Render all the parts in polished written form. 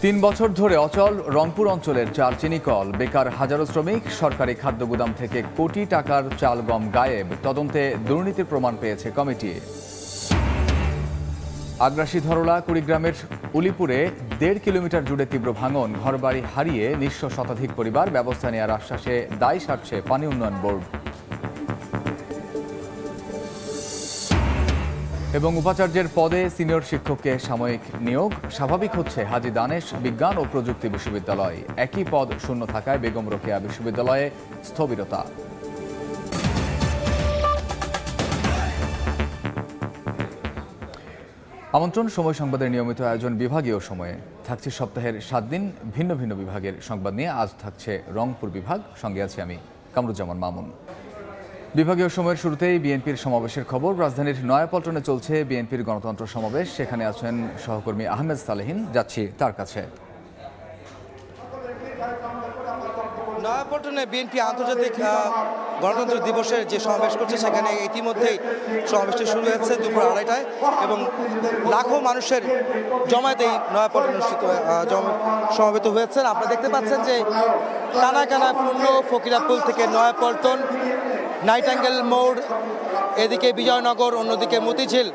৩ বছর ধরে অচল রংপুর অঞ্চলের চাল চিনি কল, বেকার হাজারো শ্রমিক, সরকারি খাদ্য গুদাম থেকে কোটি টাকার চাল গম গায়েব। তদন্তে দুর্নীতির প্রমাণ পেয়েছে কমিটি। আগ্রাসী ধরলা কুড়িগ্রামের উলিপুরে ১.৫ কিলোমিটার জুড়ে তীব্র ভাঙন, ঘরবাড়ি হারিয়ে নিঃস্ব শতাধিক পরিবার। ব্যবস্থা নেওয়ার আশ্বাসে দায় সারছে পানি উন্নয়ন বোর্ড। এবং উপাচার্যের পদে সিনিয়র শিক্ষককে সাময়িক নিয়োগ। স্বাভাবিক হচ্ছে হাজী দানেশ বিজ্ঞান ও প্রযুক্তি বিশ্ববিদ্যালয়। একই পদ শূন্য থাকায় বেগম রোকেয়া বিশ্ববিদ্যালয়ে স্থবিরতা। আমন্ত্রণ সময় সংবাদের নিয়মিত আয়োজন বিভাগীয় সময়ে। থাকছে সপ্তাহের 7 দিন ভিন্ন ভিন্ন বিভাগের সংবাদ নিয়ে। আজ থাকছে রংপুর বিভাগ, সঙ্গে আছি আমি কামরুজ্জামান মামুন। বিভাগীয় সময়ের শুরুতেই বিএনপির সমাবেশের খবর। রাজধানীর নয়াপল্টনে চলছে বিএনপির গণতন্ত্র সমাবেশ। সেখানে আছেন সহকর্মী আহমেদ সালেহীন, যাচ্ছি তার কাছে। নয়াপল্টনে বিএনপি আন্তর্জাতিক গণতন্ত্র দিবসের যে সমাবেশ করছে, সেখানে ইতিমধ্যেই সমাবেশটি শুরু হয়েছে দুপুর 2:30টায় এবং লাখো মানুষের জমায়েতেই নয়াপল্টন সমবেত হয়েছেন। আপনারা দেখতে পাচ্ছেন যে কানা কানা পূর্ণ ফকিরাপুল থেকে নয়াপল্টন, নাইটাঙ্গেল মোড়, এদিকে বিজয়নগর, অন্যদিকে মতিঝিল,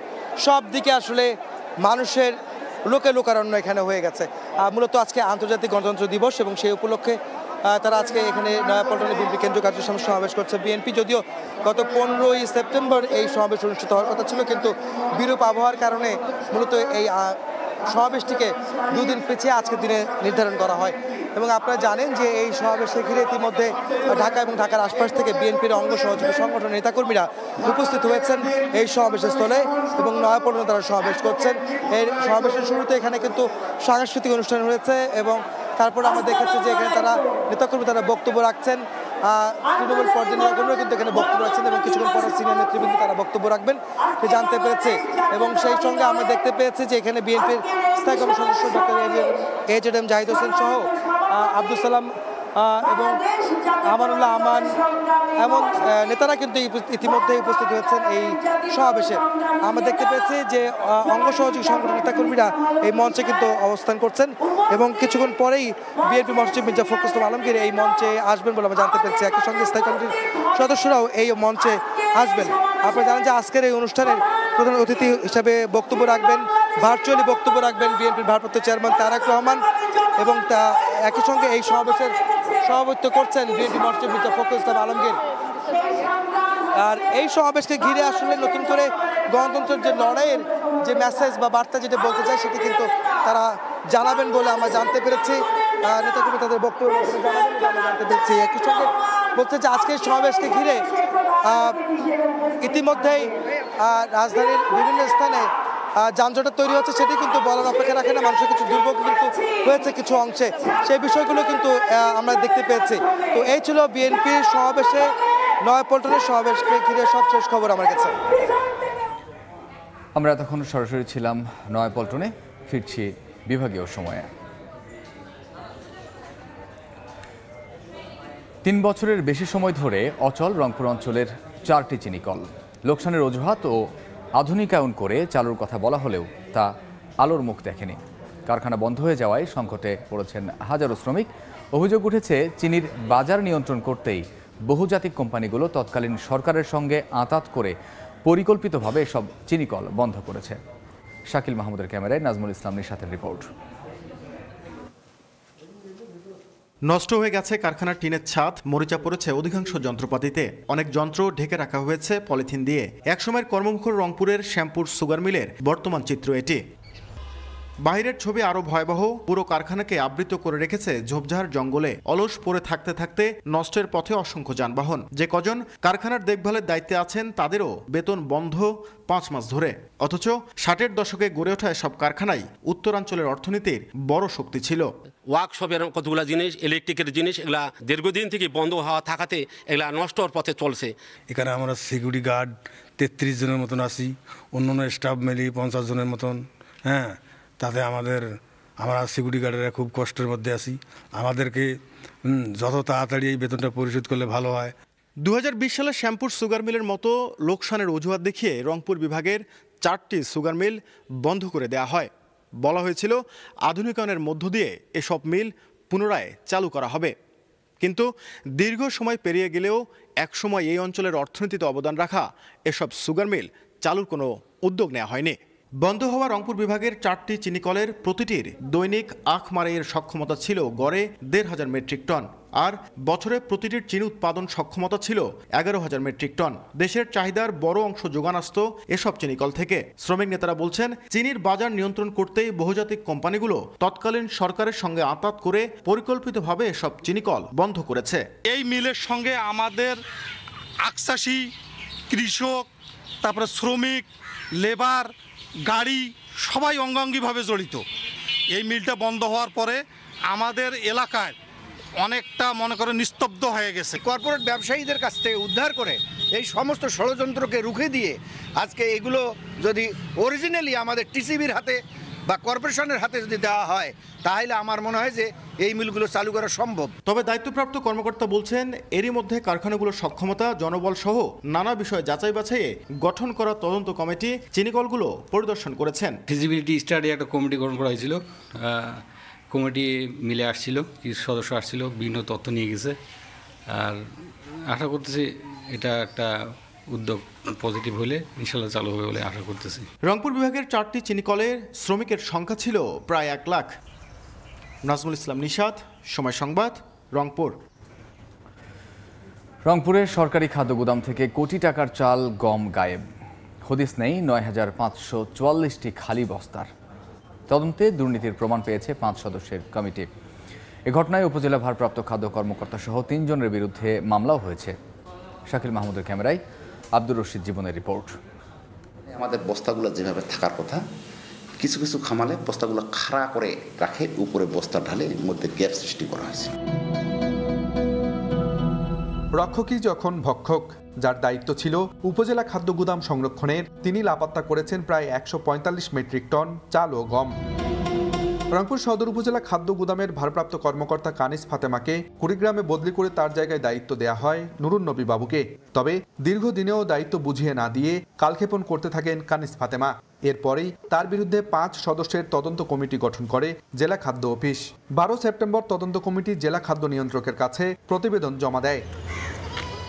সব দিকে আসলে মানুষের লোকে লোকারণ্য এখানে হয়ে গেছে। মূলত আজকে আন্তর্জাতিক গণতন্ত্র দিবস এবং সেই উপলক্ষে তারা আজকে এখানে নয়াপল্টনে বিএনপি কেন্দ্রীয় কার্যালয়ে সমাবেশ করছে। বিএনপি যদিও গত 15ই সেপ্টেম্বর এই সমাবেশ অনুষ্ঠিত হওয়ার কথা ছিল, কিন্তু বিরূপ আবহাওয়ার কারণে মূলত এই সমাবেশটিকে 2 দিন পিছিয়ে আজকের দিনে নির্ধারণ করা হয়। এবং আপনারা জানেন যে এই সমাবেশে ঘিরে ইতিমধ্যে ঢাকা এবং ঢাকার আশপাশ থেকে বিএনপির অঙ্গ সহযোগী সংগঠনের নেতাকর্মীরা উপস্থিত হয়েছেন এই সমাবেশের স্থলে এবং নয়াপল্টনে তারা সমাবেশ করছেন। এই সমাবেশের শুরুতে এখানে কিন্তু সাংস্কৃতিক অনুষ্ঠান হয়েছে এবং তারপরে আমরা দেখেছি যে এখানে তারা নেতাকর্মী তারা বক্তব্য রাখছেন। তৃণমূল পর্যায়ের নেতাকর্মীরা কিন্তু এখানে বক্তব্য রাখছেন এবং কিছুক্ষণ পরে সিনিয়র নেতৃবৃন্দ তারা বক্তব্য রাখবেন জানতে পেরেছে। এবং সেই সঙ্গে আমরা দেখতে পেয়েছি যে এখানে বিএনপির স্থায়ী কমিটির সদস্য ডক্টর AJM জাহিদ হোসেন সহ আব্দুল সালাম এবং আমানুল্লাহ আমান এমন নেতারা কিন্তু ইতিমধ্যে উপস্থিত হয়েছেন এই সমাবেশে। আমরা দেখতে পেয়েছি যে অঙ্গ সহযোগী সংগঠনের নেতাকর্মীরা এই মঞ্চে কিন্তু অবস্থান করছেন এবং কিছুক্ষণ পরেই বিএনপি মহাসচিব মির্জা ফখরুল ইসলাম আলমগীর এই মঞ্চে আসবেন বলে আমরা জানতে পেরেছি। একই সঙ্গে স্থায়ী কমিটির সদস্যরাও এই মঞ্চে আসবেন। আপনারা জানেন যে আজকের এই অনুষ্ঠানের প্রধান অতিথি হিসাবে বক্তব্য রাখবেন, ভার্চুয়ালি বক্তব্য রাখবেন বিএনপির ভারপ্রাপ্ত চেয়ারম্যান তারেক রহমান এবং একই সঙ্গে এই সমাবেশের সভাপতিত্ব করছেন বিএনপি মহাসচিব মির্জা ফখরুল ইসলাম আলমগীর। আর এই সমাবেশকে ঘিরে আসলে নতুন করে গণতন্ত্রের যে লড়াইয়ের যে মেসেজ বা বার্তা যেটা বলতে চাই সেটি কিন্তু তারা জানাবেন বলে আমরা জানতে পেরেছি। নেতাকর্মী তাদের বক্তব্য জানাবেন বলে আমরা জানতে পেরেছি। একই সঙ্গে বলছে যে আজকের সমাবেশকে ঘিরে ইতিমধ্যেই রাজধানীর বিভিন্ন স্থানে যানজট তৈরি হচ্ছে, সেটি কিন্তু বলার অপেক্ষা রাখে না। মানুষের কিছু দুর্ভোগ কিন্তু হয়েছে কিছু অংশে, সেই বিষয়গুলো কিন্তু আমরা দেখতে পেয়েছি। তো এই ছিল বিএনপির সমাবেশে নয়াপল্টনের সমাবেশকে ঘিরে সবশেষ খবর আমার কাছে। আমরা তখন সরাসরি ছিলাম নয়াপল্টনে, ফিরছি বিভাগীয় সময়ে। 3 বছরের বেশি সময় ধরে অচল রংপুর অঞ্চলের 4টি চিনিকল। লোকসানের অজুহাত ও আধুনিকায়ন করে চালুর কথা বলা হলেও তা আলোর মুখ দেখেনি। কারখানা বন্ধ হয়ে যাওয়ায় সংকটে পড়েছেন হাজারো শ্রমিক। অভিযোগ উঠেছে চিনির বাজার নিয়ন্ত্রণ করতেই বহুজাতিক কোম্পানিগুলো তৎকালীন সরকারের সঙ্গে আঁতাত করে পরিকল্পিতভাবে এসব চিনিকল বন্ধ করেছে। শাকিল মাহমুদের ক্যামেরায় নাজমুল ইসলাম নিশাতের রিপোর্ট। নষ্ট হয়ে গেছে কারখানার টিনের ছাদ, মরিচা পড়েছে অধিকাংশ যন্ত্রপাতিতে। অনেক যন্ত্র ঢেকে রাখা হয়েছে পলিথিন দিয়ে। একসময়ের কর্মমুখর রংপুরের শ্যামপুর সুগার মিলের বর্তমান চিত্র এটি। বাহিরের ছবি আরো ভয়াবহ। পুরো কারখানাকে আবৃত করে রেখেছে ঝোপঝাড় জঙ্গলে। অলস পড়ে থাকতে থাকতে নষ্টের পথে অসংখ্য যানবাহন। যে কজন কারখানার দেখভালের দায়িত্বে আছেন তাদেরও বেতন বন্ধ 5 মাস ধরে। অথচ 60-এর দশকে গড়ে ওঠা সব কারখানাই উত্তরাঞ্চলের অর্থনীতির বড় শক্তি ছিল। ওয়ার্কশপের কতগুলো জিনিস, ইলেকট্রিকের জিনিস, এগুলা দীর্ঘদিন থেকে বন্ধ হওয়া থাকাতে এগুলা নষ্ট হওয়ার পথে চলছে। এখানে আমরা সিকিউরিটি গার্ড 33 জনের মতন আছি, অন্য স্টাফ মিলি 50 জনের মতন। হ্যাঁ, তাতে আমরা সিকিউরিটি গার্ডেরা খুব কষ্টের মধ্যে আছি। আমাদেরকে যত তাড়াতাড়ি এই বেতনটা পরিশোধ করলে ভালো হয়। 2020 সালে শ্যামপুর সুগার মিলের মতো লোকসানের অজুহাত দেখিয়ে রংপুর বিভাগের 4টি সুগার মিল বন্ধ করে দেওয়া হয়। বলা হয়েছিল আধুনিকায়নের মধ্য দিয়ে এসব মিল পুনরায় চালু করা হবে। কিন্তু দীর্ঘ সময় পেরিয়ে গেলেও একসময় এই অঞ্চলের অর্থনীতিতে অবদান রাখা এসব সুগার মিল চালুর কোনো উদ্যোগ নেওয়া হয়নি। বন্ধ হওয়া রংপুর বিভাগের 4টি চিনিকলের প্রতিটির দৈনিক আখ মারাইয়ের সক্ষমতা ছিল গড়ে ১৫০০ মেট্রিক টন, আর বছরে প্রতিটির চিনি উৎপাদন সক্ষমতা ছিল ১১,০০০ মেট্রিক টন। দেশের চাহিদার বড় অংশ যোগান আসত এসব চিনিকল থেকে। শ্রমিক নেতারা বলছেন, চিনির বাজার নিয়ন্ত্রণ করতেই বহুজাতিক কোম্পানিগুলো তৎকালীন সরকারের সঙ্গে আঁতাত করে পরিকল্পিতভাবে এসব চিনিকল বন্ধ করেছে। এই মিলের সঙ্গে আমাদের আখচাষী, কৃষক, তারপরে শ্রমিক, লেবার, গাড়ি সবাই অঙ্গাঙ্গিভাবে জড়িত। এই মিলটা বন্ধ হওয়ার পরে আমাদের এলাকায় অনেকটা মনে করে নিস্তব্ধ হয়ে গেছে। কর্পোরেট ব্যবসায়ীদের কাছ থেকে উদ্ধার করে এই সমস্ত ষড়যন্ত্রকে রুখে দিয়ে আজকে এগুলো যদি অরিজিনালি আমাদের টিসিবির হাতে বা কর্পোরেশনের হাতে যদি দেওয়া হয়, তাহলে আমার মনে হয় যে এই মিলগুলো চালু করা সম্ভব। তবে দায়িত্বপ্রাপ্ত কর্মকর্তা বলছেন, এরই মধ্যে কারখানাগুলোর সক্ষমতা, জনবল সহ নানা বিষয় যাচাই বাছাইয়ে গঠন করা তদন্ত কমিটি চিনিকলগুলো পরিদর্শন করেছেন। ফিজিবিলিটি স্টাডি একটা কমিটি গঠন করা হয়েছিল। কমিটি মিলে আসছিল, কিছু সদস্য আসছিল, বিভিন্ন তথ্য নিয়ে গেছে। আর আশা করতেছি এটা একটা উদ্যোগ পজিটিভ হলে ইনশাল্লাহ চালু হবে বলে আশা করতেছি। রংপুর বিভাগের 4টি চিনিকলের শ্রমিকের সংখ্যা ছিল প্রায় 1 লাখ। নাজমুল ইসলাম নিশাত, সময় সংবাদ, রংপুর। রংপুরের সরকারি খাদ্য গুদাম থেকে কোটি টাকার চাল, গম গায়েব। হদিস নেই ৯,৫৪৪টি খালি বস্তার। তদন্তে দুর্নীতির প্রমাণ পেয়েছে 5 সদস্যের কমিটি। এ ঘটনায় উপজেলা ভারপ্রাপ্ত খাদ্য কর্মকর্তা সহ 3 জনের বিরুদ্ধে মামলাও হয়েছে। শাকিল মাহমুদের ক্যামেরায় আব্দুর রশিদ জীবনের রিপোর্ট। আমাদের বস্তাগুলো যেভাবে থাকার কথা, কিছু কিছু খামালে বস্তাগুলো খাড়া করে রাখে, উপরে বস্তা ঢালে, মধ্যে গ্যাপ সৃষ্টি করা হয়েছে। রক্ষকই যখন ভক্ষক, যার দায়িত্ব ছিল উপজেলা খাদ্য গুদাম সংরক্ষণের, তিনি লাপাত্তা করেছেন প্রায় ১৪৫ মেট্রিক টন চাল ও গম। রংপুর সদর উপজেলা খাদ্য গুদামের ভারপ্রাপ্ত কর্মকর্তা কানিস ফাতেমাকে কুড়িগ্রামে বদলি করে তার জায়গায় দায়িত্ব দেয়া হয় নুরুন নবী বাবুকে। তবে দীর্ঘদিনেও দায়িত্ব বুঝিয়ে না দিয়ে কালক্ষেপণ করতে থাকেন কানিস ফাতেমা। এরপরেই তার বিরুদ্ধে 5 সদস্যের তদন্ত কমিটি গঠন করে জেলা খাদ্য অফিস। 12 সেপ্টেম্বর তদন্ত কমিটি জেলা খাদ্য নিয়ন্ত্রকের কাছে প্রতিবেদন জমা দেয়।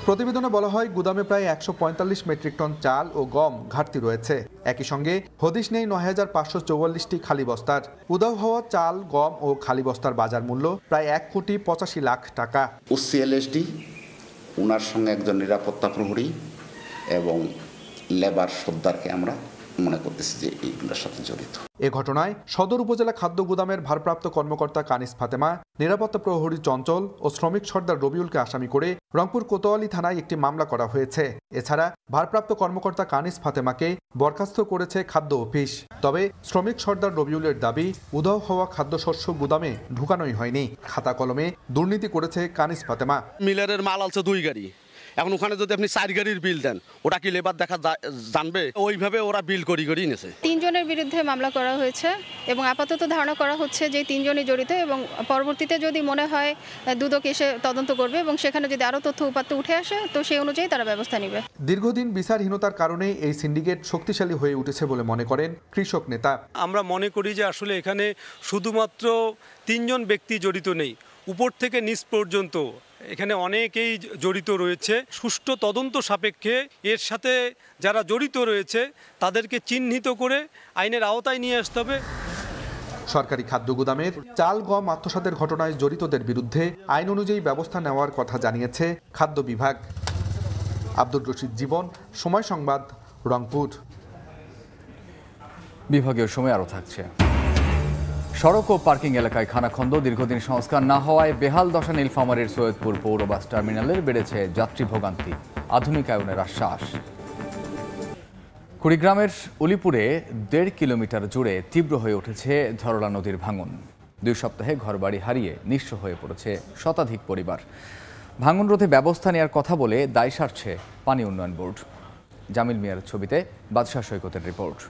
প্রতিবেদনে বলা হয়, গুদামে প্রায় ১৪৫ মেট্রিক টন চাল ও গম ঘাটতি রয়েছে। একই সঙ্গে হদিশ নেই ৯,৫৪৪টি খালি বস্তার। উধাও হওয়া চাল, গম ও খালি বস্তার বাজার মূল্য প্রায় ১,৮৫,০০,০০০ টাকা। ওসিএলএসডি, ওনার সঙ্গে একজন নিরাপত্তা প্রহরী এবং লেবার সর্দারকে আমরা মনে করতেছি যে এইগুলোর সাথে জড়িত। এ ঘটনায় সদর উপজেলা খাদ্য গুদামের ভারপ্রাপ্ত কর্মকর্তা কানিস ফাতেমা, নিরাপত্তা প্রহরী চঞ্চল ও শ্রমিক সর্দার রবিউলকে আসামি করে রংপুর কোতোয়ালি থানায় একটি মামলা করা হয়েছে। এছাড়া ভারপ্রাপ্ত কর্মকর্তা কানিস ফাতেমাকে বরখাস্ত করেছে খাদ্য অফিস। তবে শ্রমিক সর্দার রবিউলের দাবি, উধাও হওয়া খাদ্যশস্য গুদামে ঢুকানোই হয়নি। খাতা কলমে দুর্নীতি করেছে কানিস ফাতেমা। মিলারের মাল আছে 2 গাড়ি, এখন ওখানে যদি আপনি 4 গাড়ির বিল দেন, ওটা কি লেবার দেখা জানবে? ওইভাবে ওরা বিল করি নিয়েছে। 3 জনের বিরুদ্ধে মামলা করা হয়েছে এবং আপাতত ধারণা করা হচ্ছে যে 3 জনই জড়িত, এবং পরবর্তীতে যদি মনে হয় দুদক এসে তদন্ত করবে এবং সেখানে যদি আরও তথ্য উপাত্ত উঠে আসে, তো সেই অনুযায়ী তারা ব্যবস্থা নেবে। দীর্ঘদিন বিচারহীনতার কারণেই এই সিন্ডিকেট শক্তিশালী হয়ে উঠেছে বলে মনে করেন কৃষক নেতা। আমরা মনে করি যে আসলে এখানে শুধুমাত্র 3 জন ব্যক্তি জড়িত নেই, উপর থেকে নিচ পর্যন্ত এখানে অনেকেই জড়িত রয়েছে। সুষ্ঠু তদন্ত সাপেক্ষে এর সাথে যারা জড়িত রয়েছে তাদেরকে চিহ্নিত করে আইনের আওতায় নিয়ে আসতে হবে। সরকারি খাদ্য গুদামের চাল, গম আত্মসাতের ঘটনায় জড়িতদের বিরুদ্ধে আইন অনুযায়ী ব্যবস্থা নেওয়ার কথা জানিয়েছে খাদ্য বিভাগ। আব্দুর রশিদ জীবন, সময় সংবাদ, রংপুর। বিভাগীয় সময় আরও থাকছে। সড়ক ও পার্কিং এলাকায় খানাখন্দ, দীর্ঘদিন সংস্কার না হওয়ায় বেহাল দশা নীলফামারীর সৈয়দপুর পৌর বাস টার্মিনালের, বেড়েছে যাত্রী ভোগান্তি। আধুনিকায়নের আশ্বাস। কুড়িগ্রামের উলিপুরে 1.5 কিলোমিটার জুড়ে তীব্র হয়ে উঠেছে ধরলা নদীর ভাঙন। 2 সপ্তাহে ঘরবাড়ি হারিয়ে নিঃস্ব হয়ে পড়েছে শতাধিক পরিবার। ভাঙন রোধে ব্যবস্থা নেওয়ার কথা বলে দায় সারছে পানি উন্নয়ন বোর্ড। জামিল মিয়ার ছবিতে বাদশাহ সৈকতের রিপোর্ট।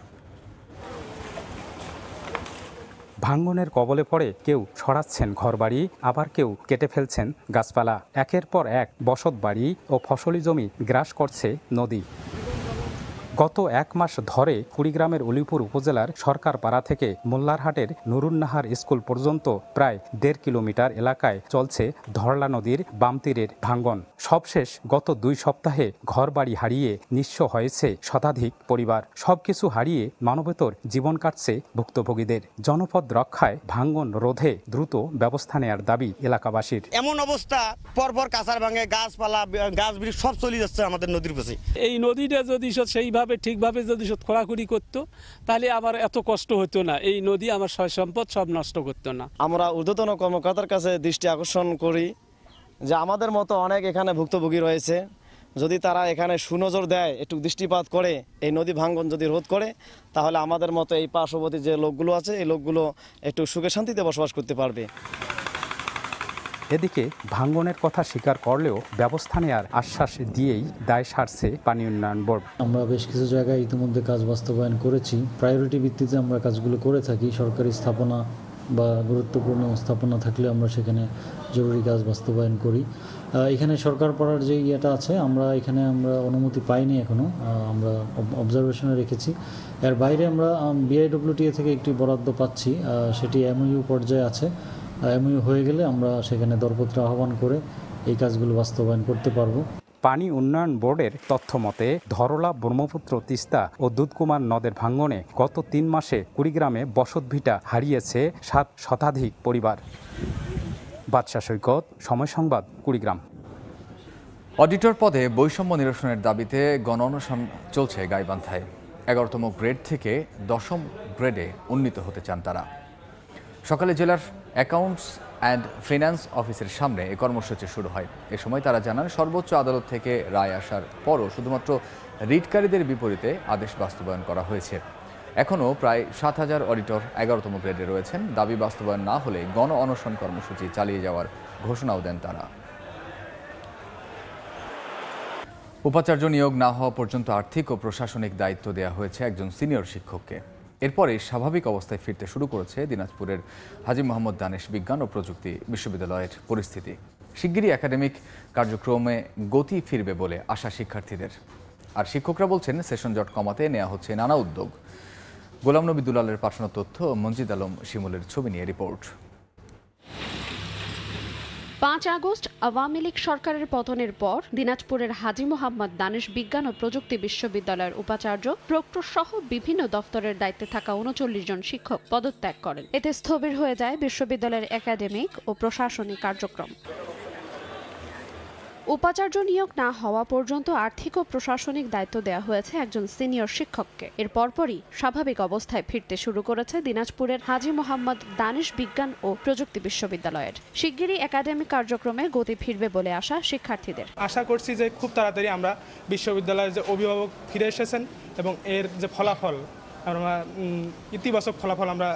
ভাঙনের কবলে পড়ে কেউ সরাচ্ছেন ঘরবাড়ি, আবার কেউ কেটে ফেলছেন গাছপালা। একের পর এক বসত বাড়ি ও ফসলি জমি গ্রাস করছে নদী। গত 1 মাস ধরে কুড়িগ্রামের উলিপুর উপজেলার সরকারপাড়া থেকে মোল্লারহাটের নুরুন্নাহার স্কুল পর্যন্ত প্রায় 1.5 কিলোমিটার এলাকায় চলছে ধরলা নদীর বাম তীরের ভাঙ্গন। সবশেষ গত 2 সপ্তাহে ঘরবাড়ি হারিয়ে নিঃস্ব হয়েছে শতাধিক পরিবার। সবকিছু হারিয়ে মানবেতর জীবন কাটছে ভুক্তভোগীদের। জনপদ রক্ষায় ভাঙ্গন রোধে দ্রুত ব্যবস্থা নেওয়ার দাবি এলাকাবাসীর। এমন অবস্থা পরপর কাঁচার ভাঙে গাছপালা গাছ বৃক্ষ সব চলে যাচ্ছে আমাদের নদীর পাশে। এই নদীটা যদি সেইভাবে ঠিকভাবে যদি খোঁড়াখুড়ি করতো তাহলে আবার এত কষ্ট হতো না। এই নদী আমার সয় সম্পদ সব নষ্ট করতো না। আমরা ঊর্ধ্বতন কর্মকর্তার কাছে দৃষ্টি আকর্ষণ করি যে আমাদের মতো অনেক এখানে ভুক্তভোগী রয়েছে, যদি তারা এখানে সুনজর দেয়, একটু দৃষ্টিপাত করে এই নদী ভাঙ্গন যদি রোধ করে, তাহলে আমাদের মতো এই পার্শ্ববর্তী যে লোকগুলো আছে এই লোকগুলো একটু সুখে শান্তিতে বসবাস করতে পারবে। এদিকে ভাঙ্গনের কথা স্বীকার করলেও ব্যবস্থা নেওয়ার আশ্বাস দিয়েই দায় সারছে পানি উন্নয়ন বোর্ড। আমরা বেশ কিছু জায়গায় ইতিমধ্যে কাজ বাস্তবায়ন করেছি। প্রায়োরিটি ভিত্তিতে আমরা কাজগুলো করে থাকি। সরকারি স্থাপনা বা গুরুত্বপূর্ণ স্থাপনা থাকলে আমরা সেখানে জরুরি কাজ বাস্তবায়ন করি। এখানে সরকার পাড়ার যে ইয়েটা আছে আমরা অনুমতি পাইনি এখনও, আমরা অবজারভেশনে রেখেছি। এর বাইরে আমরা বিআইডব্লিউটিএ থেকে একটি বরাদ্দ পাচ্ছি, সেটি এমইউ পর্যায়ে আছে। এমইউ হয়ে গেলে আমরা সেখানে দরপত্র আহ্বান করে এই কাজগুলো বাস্তবায়ন করতে পারবো। পানি উন্নয়ন বোর্ডের তথ্য মতে ধরলা, ব্রহ্মপুত্র, তিস্তা ও দুধকুমার নদের ভাঙ্গনে গত 3 মাসে কুড়িগ্রামে বসতভিটা হারিয়েছে 7 শতাধিক পরিবার। বাদশা সৈকত, সময় সংবাদ, কুড়িগ্রাম। অডিটর পদে বৈষম্য নিরসনের দাবিতে গণ অনশন চলছে গাইবান্ধায়। 11তম গ্রেড থেকে 10ম গ্রেডে উন্নীত হতে চান তারা। সকালে জেলার অ্যাকাউন্টস অ্যান্ড ফিন্যান্স অফিসের সামনে এই কর্মসূচি শুরু হয়। এ সময় তারা জানান, সর্বোচ্চ আদালত থেকে রায় আসার পরও শুধুমাত্র রিটকারীদের বিপরীতে আদেশ বাস্তবায়ন করা হয়েছে। এখনও প্রায় 7,000 অডিটর 11তম গ্রেডে রয়েছেন। দাবি বাস্তবায়ন না হলে গণ অনশন কর্মসূচি চালিয়ে যাওয়ার ঘোষণাও দেন তারা। উপাচার্য নিয়োগ না হওয়া পর্যন্ত আর্থিক ও প্রশাসনিক দায়িত্ব দেওয়া হয়েছে একজন সিনিয়র শিক্ষককে। এরপরে স্বাভাবিক অবস্থায় ফিরতে শুরু করেছে দিনাজপুরের হাজী মোহাম্মদ দানেশ বিজ্ঞান ও প্রযুক্তি বিশ্ববিদ্যালয়ের পরিস্থিতি। শিগগিরই একাডেমিক কার্যক্রমে গতি ফিরবে বলে আশা শিক্ষার্থীদের। আর শিক্ষকরা বলছেন, সেশন জট কমাতে নেওয়া হচ্ছে নানা উদ্যোগ। গোলাম নবী দুলালের পাঠানো তথ্য, মঞ্জিদ আলম শিমুলের ছবি নিয়ে রিপোর্ট। 5 আগস্ট আওয়ামী লীগ সরকারের পতনের পর দিনাজপুরের হাজী মোহাম্মদ দানেশ বিজ্ঞান ও প্রযুক্তি বিশ্ববিদ্যালয়ের উপাচার্য, প্রক্টর সহ বিভিন্ন দফতরের দায়িত্বে থাকা 39 জন শিক্ষক পদত্যাগ করেন। এতে স্থবির হয়ে যায় বিশ্ববিদ্যালয়ের একাডেমিক ও প্রশাসনিক কার্যক্রম। উপাচার্য নিয়োগ না হওয়া পর্যন্ত আর্থিক ও প্রশাসনিক দায়িত্ব দেওয়া হয়েছে একজন সিনিয়র শিক্ষককে। এর পরপরই স্বাভাবিক অবস্থায় ফিরতে শুরু করেছে দিনাজপুরের হাজী মোহাম্মদ দানেশ বিজ্ঞান ও প্রযুক্তি বিশ্ববিদ্যালয়ের। শিগগিরই একাডেমিক কার্যক্রমে গতি ফিরবে বলে আশা শিক্ষার্থীদের। আশা করছি যে খুব তাড়াতাড়ি আমরা বিশ্ববিদ্যালয়ের যে অভিভাবক ফিরে এসেছেন এবং এর যে ফলাফল আমরা ইতিবাচক ফলাফল আমরা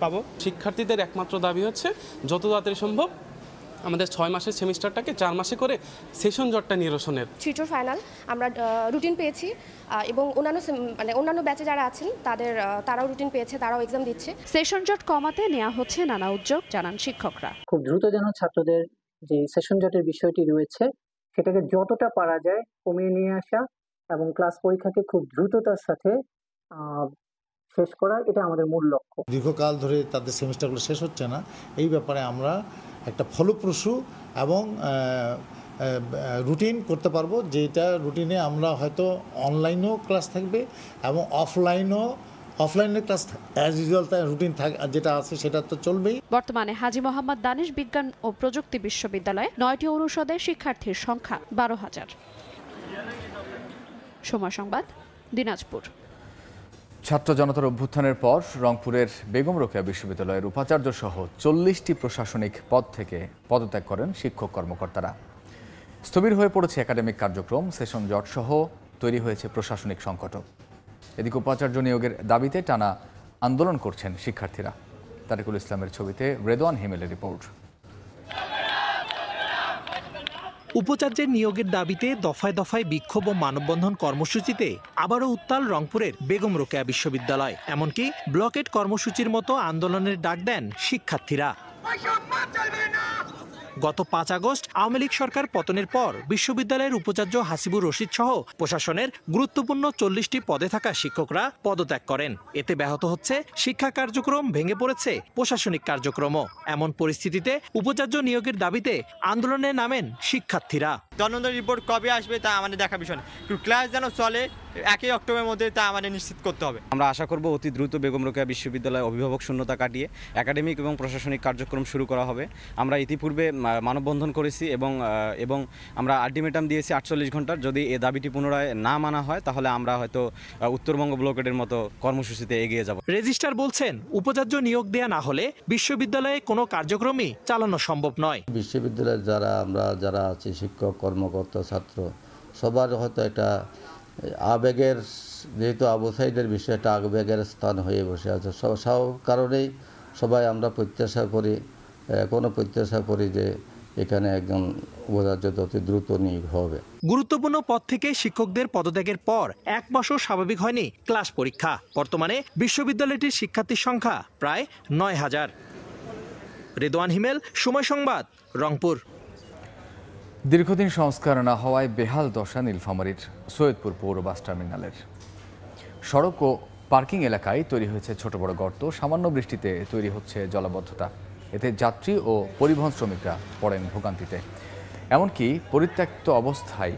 পাবো। শিক্ষার্থীদের একমাত্র দাবি হচ্ছে যত তাড়াতাড়ি সম্ভব আমাদের 6 মাসের সেমিস্টারটাকে 4 মাসে করে সেশন জটটা নিরসনের। থ্রি ফাইনাল আমরা রুটিন পেয়েছি এবং অন্যান্য ব্যাচে যারা আছেন তারাও রুটিন পেয়েছে, তারাও এক্সাম দিচ্ছে। সেশন জট কমাতে নেওয়া হচ্ছে নানা উদ্যোগ, জানান শিক্ষকরা। খুব দ্রুত যেন ছাত্রদের যে সেশন জটের বিষয়টি রয়েছে সেটাকে যতটা পারা যায় কমিয়ে নিয়ে আসা এবং ক্লাস পরীক্ষাকে খুব দ্রুততার সাথে শেষ করা, এটা আমাদের মূল লক্ষ্য। দীর্ঘকাল ধরে তাদের সেমিস্টারগুলো শেষ হচ্ছে না, এই ব্যাপারে আমরা একটা ফলপ্রসূ এবং রুটিন করতে পারবো, যেটা রুটিনে আমরা হয়তো অনলাইনেও ক্লাস থাকবে এবং অফলাইনে ক্লাস অ্যাজ ইউজুয়াল রুটিন যেটা আছে সেটা তো চলবেই। বর্তমানে হাজী মোহাম্মদ দানেশ বিজ্ঞান ও প্রযুক্তি বিশ্ববিদ্যালয়ে 9টি অনুষদে শিক্ষার্থীর সংখ্যা 12,000। সময় সংবাদ, দিনাজপুর। ছাত্র জনতার অভ্যুত্থানের পর রংপুরের বেগম রোকেয়া বিশ্ববিদ্যালয়ের উপাচার্য সহ 40টি প্রশাসনিক পদ থেকে পদত্যাগ করেন শিক্ষক কর্মকর্তারা। স্থবির হয়ে পড়েছে একাডেমিক কার্যক্রম, সেশন জট সহ তৈরি হয়েছে প্রশাসনিক সংকটও। এদিকে উপাচার্য নিয়োগের দাবিতে টানা আন্দোলন করছেন শিক্ষার্থীরা। তারিকুল ইসলামের ছবিতে রেদওয়ান হিমেলের রিপোর্ট। উপাচার্যের নিয়োগের দাবিতে দফায় দফায় বিক্ষোভ ও মানববন্ধন কর্মসূচিতে আবারও উত্তাল রংপুরের বেগম রোকেয়া বিশ্ববিদ্যালয়। এমনকি ব্লকেট কর্মসূচির মতো আন্দোলনের ডাক দেন শিক্ষার্থীরা। গত 5 আগস্ট আওয়ামী লীগ সরকার পতনের পর বিশ্ববিদ্যালয়ের উপাচার্য হাসিবুর রশিদ সহ প্রশাসনের গুরুত্বপূর্ণ 40টি পদে থাকা শিক্ষকরা পদত্যাগ করেন। এতে ব্যাহত হচ্ছে শিক্ষা কার্যক্রম, ভেঙে পড়েছে প্রশাসনিক কার্যক্রমও। এমন পরিস্থিতিতে উপাচার্য নিয়োগের দাবিতে আন্দোলনে নামেন শিক্ষার্থীরা। তদন্ত রিপোর্ট কবে আসবে তা আমাদের দেখা বিষয় না, ক্লাস যেন চলে 1 অক্টোবরের মধ্যে তা আমাদের নিশ্চিত করতে হবে। আমরা আশা করব অতি দ্রুত বেগম রোকেয়া বিশ্ববিদ্যালয়ে অভিভাবক শূন্যতা কাটিয়ে একাডেমিক এবং প্রশাসনিক কার্যক্রম শুরু করা হবে। আমরা ইতিপূর্বে মানববন্ধন করেছি এবং আমরা আলটিমেটাম দিয়েছি 48 ঘন্টার। যদি এই দাবিটি পুনরায় না মানা হয় তাহলে আমরা হয়তো উত্তরবঙ্গ ব্লকেটের মতো কর্মসূচিতে এগিয়ে যাব। রেজিস্ট্রার বলছেন, উপাচার্য নিয়োগ দেয়া না হলে বিশ্ববিদ্যালয়ে কোনো কার্যক্রমই চালানো সম্ভব নয়। বিশ্ববিদ্যালয়ে যারা আছে শিক্ষক, কর্মকর্তা, ছাত্র, সবার হয়তো একটা আবেগের, যেহেতু আবু সাইদের বিষয় একটা আবেগের স্থান হয়ে বসে আছে। সব কারণেই সবাই আমরা প্রত্যাশা করি যে এখানে একজন উপাচার্য অতি দ্রুত নিয়োগ হবে। গুরুত্বপূর্ণ পদ থেকে শিক্ষকদের পদত্যাগের পর 1 মাসও স্বাভাবিক হয়নি ক্লাস পরীক্ষা। বর্তমানে বিশ্ববিদ্যালয়টির শিক্ষার্থীর সংখ্যা প্রায় 9000। রেদওয়ান হিমেল, সময় সংবাদ, রংপুর। দীর্ঘদিন সংস্কার না হওয়ায় বেহাল দশা নীলফামারীর সৈয়দপুর পৌর বাস টার্মিনালের। সড়ক ও পার্কিং এলাকায় তৈরি হয়েছে ছোট বড় গর্ত, সামান্য বৃষ্টিতে তৈরি হচ্ছে জলাবদ্ধতা। এতে যাত্রী ও পরিবহন শ্রমিকরা পড়েন ভোগান্তিতে। এমনকি পরিত্যক্ত অবস্থায়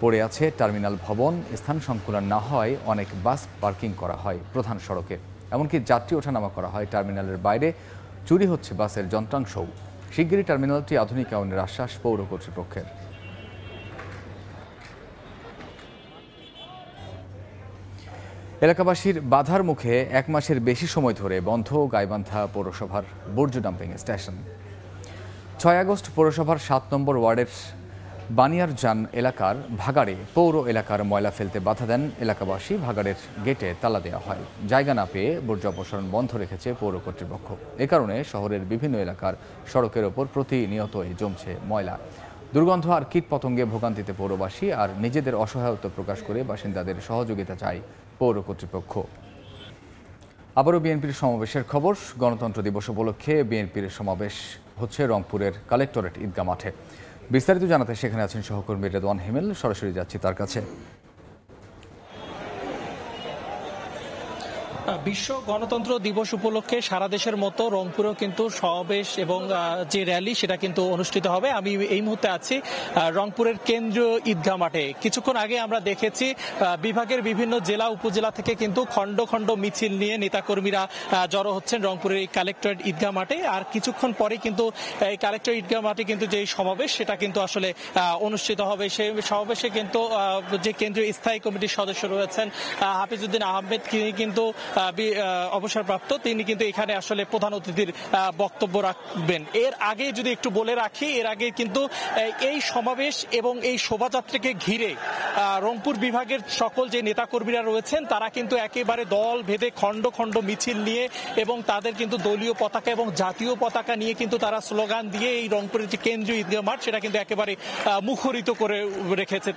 পড়ে আছে টার্মিনাল ভবন। স্থান সংকুলন না হওয়ায় অনেক বাস পার্কিং করা হয় প্রধান সড়কে। এমনকি যাত্রী ওঠানামা করা হয় টার্মিনালের বাইরে। চুরি হচ্ছে বাসের যন্ত্রাংশও। শিগগিরই টার্মিনালটি আধুনিকায়নের আশ্বাস পৌর কর্তৃপক্ষের। এলাকাবাসীর বাধার মুখে 1 মাসের বেশি সময় ধরে বন্ধ গাইবান্ধা পৌরসভার বর্জ্য ডাম্পিং স্টেশন। 6 আগস্ট পৌরসভার 7 নম্বর ওয়ার্ডের বানিয়ারজান এলাকার ভাগাড়ে পৌর এলাকার ময়লা ফেলতে বাধা দেন এলাকাবাসী। ভাগাড়ের গেটে তালা দেওয়া হয়। জায়গা না পেয়ে বর্জ্য অপসারণ বন্ধ রেখেছে পৌর কর্তৃপক্ষ। এ কারণে শহরের বিভিন্ন এলাকার সড়কের ওপর প্রতিনিয়তই জমছে ময়লা। দুর্গন্ধ আর কীটপতঙ্গে ভোগান্তিতে পৌরবাসী, আর নিজেদের অসহায়ত্ব প্রকাশ করে বাসিন্দাদের সহযোগিতা চায় পৌর কর্তৃপক্ষ। আবারও বিএনপির সমাবেশের খবর। গণতন্ত্র দিবস উপলক্ষে বিএনপির সমাবেশ হচ্ছে রংপুরের কালেক্টরেট ঈদগাহ মাঠে। বিস্তারিত জানাতে সেখানে আছেন সহকর্মী রেদওয়ান হিমেল। সরাসরি যাচ্ছি তার কাছে। বিশ্ব গণতন্ত্র দিবস উপলক্ষে সারা দেশের মতো রংপুরেও কিন্তু সমাবেশ এবং যে র্যালি সেটা কিন্তু অনুষ্ঠিত হবে। আমি এই মুহূর্তে আছি রংপুরের কেন্দ্রীয় ঈদগাহ মাঠে। কিছুক্ষণ আগে আমরা দেখেছি বিভাগের বিভিন্ন জেলা উপজেলা থেকে কিন্তু খণ্ড খণ্ড মিছিল নিয়ে নেতাকর্মীরা জড়ো হচ্ছেন রংপুরের এই কালেক্টরেট ঈদগাহ মাঠে। আর কিছুক্ষণ পরে কিন্তু এই কালেক্টরেট ঈদগাহ মাঠে কিন্তু যে সমাবেশ সেটা কিন্তু আসলে অনুষ্ঠিত হবে। সেই সমাবেশে কিন্তু যে কেন্দ্রীয় স্থায়ী কমিটির সদস্য রয়েছেন হাফিজউদ্দিন আহমেদ, তিনি কিন্তু অবসরপ্রাপ্ত, তিনি কিন্তু এখানে আসলে প্রধান অতিথির বক্তব্য রাখবেন। এর আগে যদি একটু বলে রাখি, এর আগে কিন্তু এই সমাবেশ এবং এই শোভাযাত্রাকে ঘিরে রংপুর বিভাগের সকল যে নেতাকর্মীরা রয়েছেন তারা কিন্তু একেবারে দল ভেদে খণ্ড খণ্ড মিছিল নিয়ে এবং তাদের কিন্তু দলীয় পতাকা এবং জাতীয় পতাকা নিয়ে কিন্তু তারা স্লোগান দিয়ে এই রংপুরের যে কেন্দ্রীয় ঈদগাহ মাঠ সেটা কিন্তু একেবারে মুখরিত করে রেখেছে।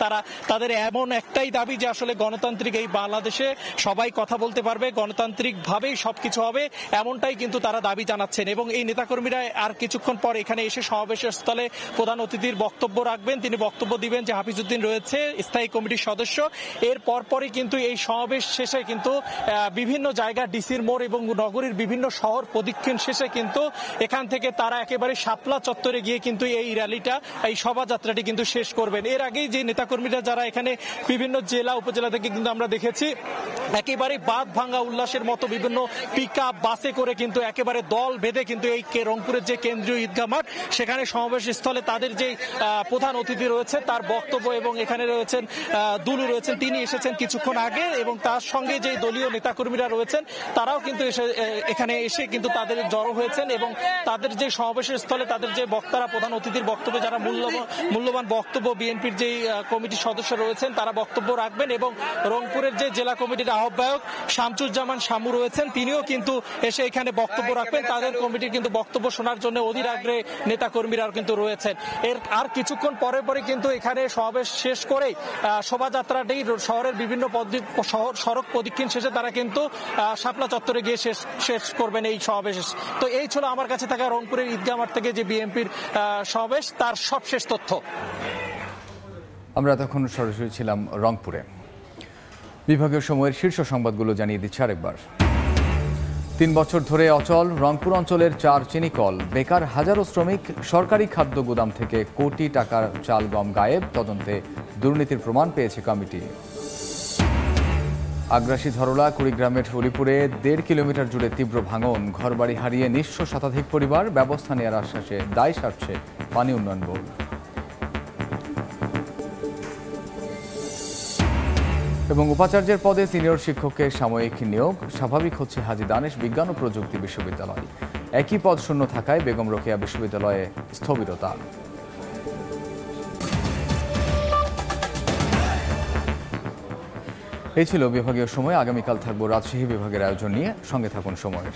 তাদের এমন একটাই দাবি যে আসলে গণতান্ত্রিক এই বাংলাদেশে সবাই কথা বলতে পারবে, গণতান্ত্রিকভাবেই সবকিছু হবে, এমনটাই কিন্তু তারা দাবি জানাচ্ছেন। এবং এই নেতাকর্মীরা আর কিছুক্ষণ পর এখানে এসে সমাবেশের স্থলে প্রধান অতিথির বক্তব্য রাখবেন। তিনি বক্তব্য দিবেন যে হাফিজউদ্দিন রয়েছে স্থায়ী কমিটির সদস্য। এর পরপরই কিন্তু এই সমাবেশ শেষে কিন্তু বিভিন্ন জায়গা ডিসির মোড় এবং নগরীর বিভিন্ন শহর প্রদক্ষিণ শেষে কিন্তু এখান থেকে তারা একেবারে শাপলা চত্বরে গিয়ে কিন্তু এই র্যালিটা, এই শোভাযাত্রাটি কিন্তু শেষ করবেন। এর আগেই যে নেতাকর্মীরা যারা এখানে বিভিন্ন জেলা উপজেলা থেকে কিন্তু আমরা দেখেছি একেবারে বাঁধ ভাঙা উল্লাসের মতো বিভিন্ন পিকআপ বাসে করে কিন্তু একেবারে দল বেঁধে কিন্তু এই রংপুরের যে কেন্দ্রীয় ঈদগাহ মাঠ সেখানে সমাবেশ স্থলে তাদের যে প্রধান অতিথি রয়েছে তার বক্তব্য, এবং এখানে রয়েছেন দুলু রয়েছেন, তিনি এসেছেন কিছুক্ষণ আগে, এবং তার সঙ্গে যে দলীয় নেতাকর্মীরা রয়েছেন তারাও কিন্তু এখানে এসে কিন্তু তাদের জড়ো হয়েছেন এবং তাদের যে সমাবেশের স্থলে তাদের যে বক্তারা প্রধান অতিথির বক্তব্যে যারা মূল্যবান বক্তব্য বিএনপির যে কমিটির সদস্য রয়েছেন তারা বক্তব্য রাখবেন। এবং রংপুরের যে জেলা কমিটির আহ্বায়ক শামসুজ্জামান নুরুজ্জামান শামু রয়েছেন, তিনিও কিন্তু এসে এখানে বক্তব্য রাখবেন। তাদের কমিটির কিন্তু বক্তব্য শোনার জন্য অধীর আগ্রহে নেতাকর্মীরাও কিন্তু রয়েছেন। এর আর কিছুক্ষণ পরে পরে কিন্তু এখানে সমাবেশ শেষ করেই শোভাযাত্রাটি শহরের বিভিন্ন সড়ক প্রদক্ষিণ শেষে তারা কিন্তু শাপলা চত্বরে গিয়ে শেষ করবেন এই সমাবেশ। তো এই ছিল আমার কাছে থাকা রংপুরের ঈদগাহ মাঠ থেকে যে বিএনপির সমাবেশ তার সবশেষ তথ্য। আমরা তখন সরাসরি ছিলাম রংপুরে। বিভাগীয় সময়ের শীর্ষ সংবাদগুলো জানিয়ে দিচ্ছে আরেকবার। 3 বছর ধরে অচল রংপুর অঞ্চলের 4 চিনিকল, বেকার হাজারো শ্রমিক, সরকারি খাদ্য গুদাম থেকে কোটি টাকার চাল গম গায়েব, তদন্তে দুর্নীতির প্রমাণ পেয়েছে কমিটি। আগ্রাসী ধরলা কুড়িগ্রামের হরিপুরে 1.5 কিলোমিটার জুড়ে তীব্র ভাঙন, ঘরবাড়ি হারিয়ে নিঃস্ব শতাধিক পরিবার, ব্যবস্থা নেওয়ার আশ্বাসে দায় সারছে পানি উন্নয়ন বোর্ড। এবং উপাচার্যের পদে সিনিয়র শিক্ষকের সাময়িক নিয়োগ, স্বাভাবিক হচ্ছে হাজী দানেশ বিজ্ঞান ও প্রযুক্তি বিশ্ববিদ্যালয়। একই পদ শূন্য থাকায় বেগম রোকেয়া বিশ্ববিদ্যালয়ে স্থবিরতা। এই ছিল বিভাগীয় সময়। আগামীকাল থাকবো রাজশাহী বিভাগের আয়োজন নিয়ে, সঙ্গে থাকুন সময়ের।